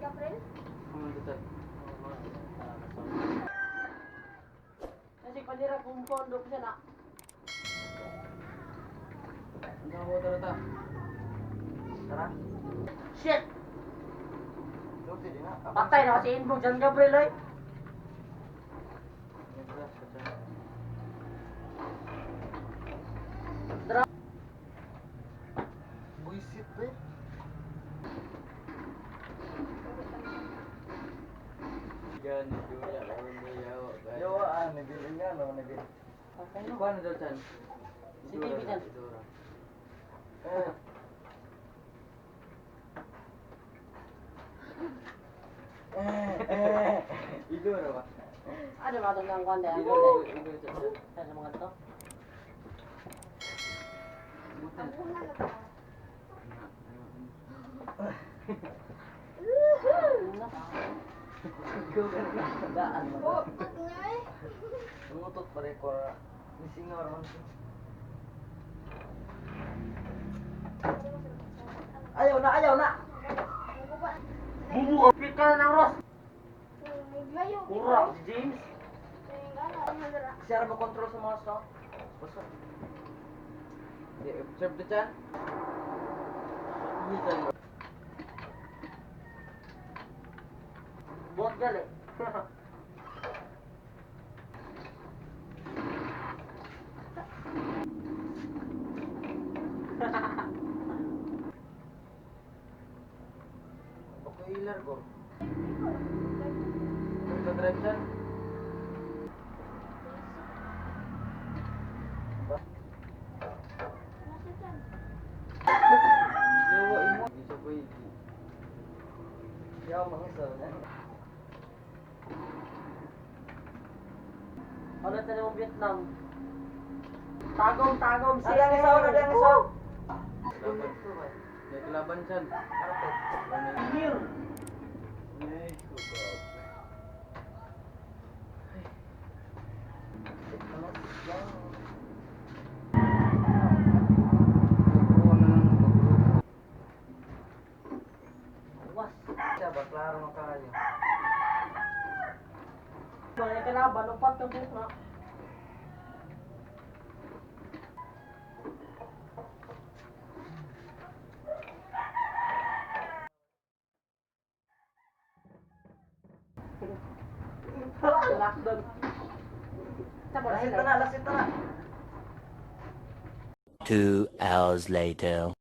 April? Kasi panira kung pondo ko siya na. Ano ko tara. Tara. Shit! Luti din na. Patay na kasi Inbog dyan, Gabriel ay. Buisit ba? Gan Julia lawan dia awak. Yo nabil nga no nabil. Okay no. Kuan daw chan. Si TV dyan. Eh. Itu apa? Ano ba itong gangkuhan dyan? Itu Ano mga ito? Ang una na ba? Daan mo. Butot niya eh. Umutot pa rin ko. Nisingaw man ko. Ayaw na! Bubu, kapit ka na ng Ross! Naglayo. Pura, si James! Siya rin mag-control sa mga stock. Basta. Observe the chan. Buot gali. Ako ilar ko. Nagka-drive chan. Yawa imo. Isa ko iki. Yawa mga sa na. Ano tayo mo Vietnam? Tagom siya. Ada yang isaw. Laban. May kalaban chan. Here. Ay, kubab. Was. Siya ba klaro na kayo? Mga kalaban, upat ka buhok na. Lockdown. Lasit na. 2 hours later.